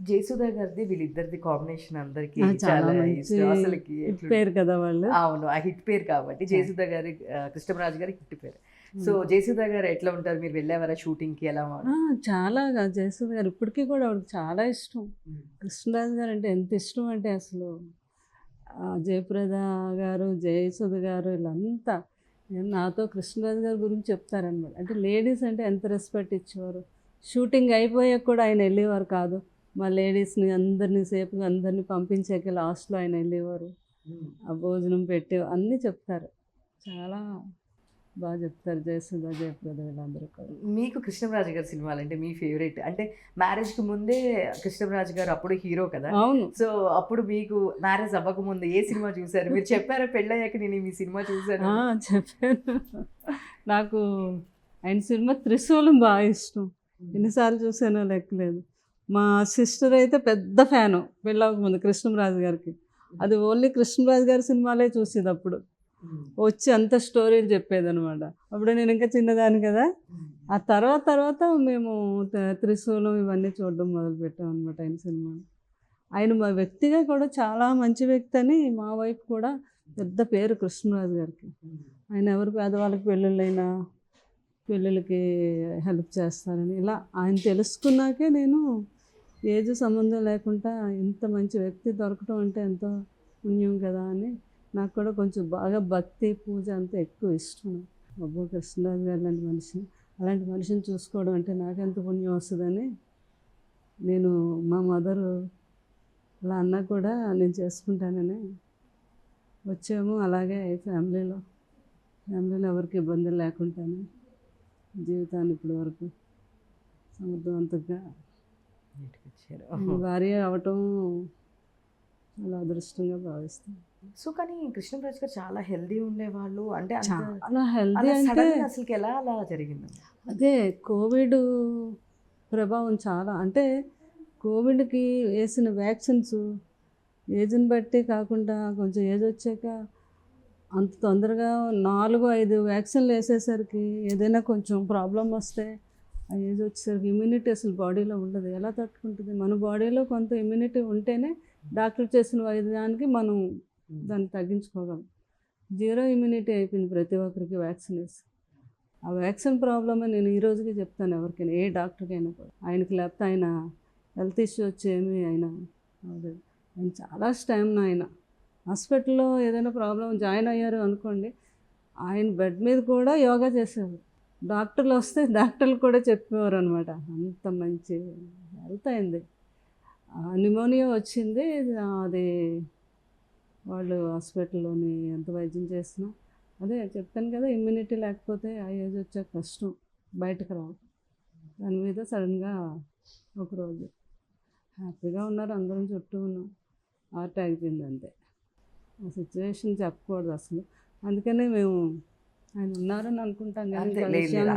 జయసుధ గారిది వీళ్ళిద్దరిది కాంబినేషన్ అందరికి చాలా చాలా మంచి ఇష్టం. అసలుకి హిట్ పేరు కదా వాళ్ళు. అవును, ఆ హిట్ పేరు కాబట్టి జయసుధ గారి కృష్ణరాజు గారి హిట్ పేరు. సో జయసుధ గారు ఎట్లా ఉంటారు? మీరు వెళ్ళేవారా షూటింగ్ కి? ఎలా చాలా జయసుధ గారు ఇప్పటికీ కూడా ఆవిడకి చాలా ఇష్టం. కృష్ణరాజు గారు అంటే ఎంత ఇష్టం అంటే అసలు జయప్రద గారు, జయసుధ గారు వీళ్ళంతా నాతో కృష్ణరాజు గారి గురించి చెప్తారనమాట. అంటే లేడీస్ అంటే ఎంత రెస్పెక్ట్ ఇచ్చేవారు. షూటింగ్ అయిపోయాక కూడా ఆయన వెళ్ళేవారు కాదు. మా లేడీస్ని అందరినీ సేపుగా అందరినీ పంపించాక లాస్ట్లో ఆయన వెళ్ళేవారు. ఆ భోజనం పెట్టే అన్నీ చెప్తారు. చాలా బాగా చెప్తారు జయసుధ, జయప్రద వీళ్ళందరూ కూడా. మీకు కృష్ణరాజు గారి సినిమాలు అంటే మీ ఫేవరెట్? అంటే మ్యారేజ్ కి ముందే కృష్ణరాజు గారు అప్పుడు హీరో కదా. అవును. సో అప్పుడు మీకు మ్యారేజ్ అవ్వక ముందు ఏ సినిమా చూసారు? మీరు చెప్పారా పెళ్ళయ్యాక నేను మీ సినిమా చూసాను? చెప్పాను. నాకు ఆయన సినిమా త్రిశూలం బాగా ఇష్టం. ఎన్నిసార్లు చూసానో లెక్కలేదు. మా సిస్టర్ అయితే పెద్ద ఫ్యాను పెళ్ళవక ముందు కృష్ణరాజు గారికి. అది ఓన్లీ కృష్ణరాజు గారి సినిమాలే చూసేది అప్పుడు. వచ్చి అంత స్టోరీలు చెప్పేదనమాట. అప్పుడు నేను ఇంకా చిన్నదాన్ని కదా. ఆ తర్వాత మేము త్రిశూలం ఇవన్నీ చూడడం మొదలుపెట్టాం అనమాట ఆయన సినిమాలు. ఆయన మా వ్యక్తిగా కూడా చాలా మంచి వ్యక్తి అని మా వైపు కూడా పెద్ద పేరు కృష్ణరాజు గారికి. ఆయన ఎవరు పేదవాళ్ళకి పెళ్ళిళ్ళకి హెల్ప్ చేస్తారని ఇలా ఆయన తెలుసుకున్నాకే నేను ఏజ్ సంబంధం లేకుండా ఇంత మంచి వ్యక్తి దొరకటం అంటే ఎంతో పుణ్యం కదా అని నాకు కూడా కొంచెం బాగా భక్తి పూజ అంతా ఎక్కువ ఇష్టం. అబ్బో కృష్ణరాజు గారు అలాంటి మనిషిని చూసుకోవడం అంటే నాకెంత పుణ్యం వస్తుందని నేను మా మదరు అలా అన్నా కూడా నేను చేసుకుంటానని వచ్చాము. అలాగే ఫ్యామిలీలో ఎవరికి ఇబ్బందులు లేకుండానే జీవితాన్ని ఇప్పటి వరకు సమర్థవంతంగా భార్య అవటం చాలా అదృష్టంగా భావిస్తాను. సో కానీ కృష్ణరాజు గారు చాలా హెల్దీ ఉండేవాళ్ళు. అంటే చాలా హెల్దీ అంటే అసలు ఎలా అలా జరిగింది? అదే కోవిడ్ ప్రభావం చాలా. అంటే కోవిడ్కి వేసిన వ్యాక్సిన్స్ ఏజ్ని బట్టి కాకుండా కొంచెం ఏజ్ వచ్చాక అంత తొందరగా 4-5 వ్యాక్సిన్లు వేసేసరికి ఏదైనా కొంచెం ప్రాబ్లం వస్తే ఆ ఏజ్ వచ్చేసరికి ఇమ్యూనిటీ అసలు బాడీలో ఉండదు. ఎలా తట్టుకుంటుంది? మన బాడీలో కొంత ఇమ్యూనిటీ ఉంటేనే డాక్టర్ చేసిన వైద్యానికి మనం దాన్ని తగ్గించుకోగలం. 0 ఇమ్యూనిటీ అయిపోయింది ప్రతి ఒక్కరికి వ్యాక్సిన్ వేసి. ఆ వ్యాక్సిన్ ప్రాబ్లమే నేను ఈ రోజుకి చెప్తాను ఎవరికైనా, ఏ డాక్టర్కైనా కూడా. ఆయనకి లేకపోతే ఆయన హెల్త్ ఇష్యూ వచ్చేమి ఆయన చాలా స్టామినా. ఆయన హాస్పిటల్లో ఏదైనా ప్రాబ్లం జాయిన్ అయ్యారు అనుకోండి, ఆయన బెడ్ మీద కూడా యోగా చేసేవారు. డాక్టర్లు వస్తే డాక్టర్లు కూడా చెప్పేవారు అనమాట. అంత మంచి హెల్త్ అయింది. న్యూమోనియా వచ్చింది. అది వాళ్ళు హాస్పిటల్లోని ఎంత వైద్యం చేసినా అదే చెప్తాను కదా, ఇమ్యూనిటీ లేకపోతే ఆ ఏజ్ వచ్చాక కష్టం బయటకు రావు. దాని మీద సడన్గా ఒకరోజు హ్యాపీగా ఉన్నారు, అందరం చుట్టూ ఉన్నాం, హార్ట్ ఆగిపోయింది అంతే. ఆ సిచ్యువేషన్ చెప్పకూడదు అసలు. అందుకనే మేము ఆయన ఉన్నారని అనుకుంటాం కానీ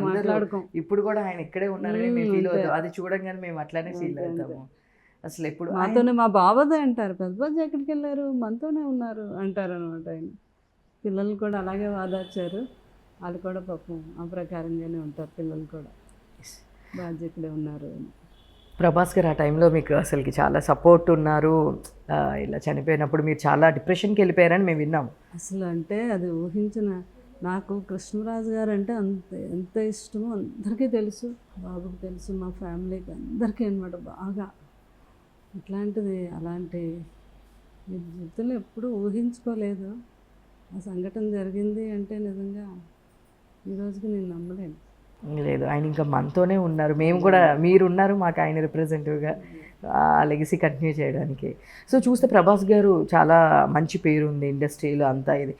మాట్లాడుకోం. ఇప్పుడు కూడా ఆయన ఇక్కడే ఉన్నారని మేము ఫీల్ అవుతాం. అది చూడంగానే మేము అట్లానే ఫీల్ అవుతాము. అసలు ఎప్పుడు మాతోనే మా బాబాదే అంటారు, పెద్ద బాబు ఎక్కడికి వెళ్ళారు, మనతోనే ఉన్నారు అంటారు అనమాట. ఆయన పిల్లలు కూడా అలాగే వాదార్చారు. వాళ్ళు కూడా పాపం ఆ ప్రకారంగానే ఉంటారు. పిల్లలు కూడా బాగా ఇక్కడే ఉన్నారు. ప్రభాస్ గారు ఆ టైంలో మీకు అసలుకి చాలా సపోర్ట్ ఉన్నారు. ఇలా చనిపోయినప్పుడు మీరు చాలా డిప్రెషన్కి వెళ్ళిపోయారని మేము విన్నాము. అసలు అంటే అది ఊహించిన. నాకు కృష్ణరాజు గారు అంటే ఎంత ఇష్టమో అందరికీ తెలుసు, బాబుకి తెలుసు, మా ఫ్యామిలీకి అందరికీ అనమాట బాగా. అలాంటి జీవితంలో ఎప్పుడూ ఊహించుకోలేదు. ఆ సంఘటన జరిగింది అంటే నిజంగా ఈ రోజుకి నేను నమ్మలేను. లేదు, ఆయన ఇంకా మనతోనే ఉన్నారు. మేము కూడా మీరున్నారు మాకు ఆయన రిప్రజెంటివ్గా ఆ లెగసీ కంటిన్యూ చేయడానికి. సో చూస్తే ప్రభాస్ గారు చాలా మంచి పేరు ఉంది ఇండస్ట్రీలో అంతా. ఇది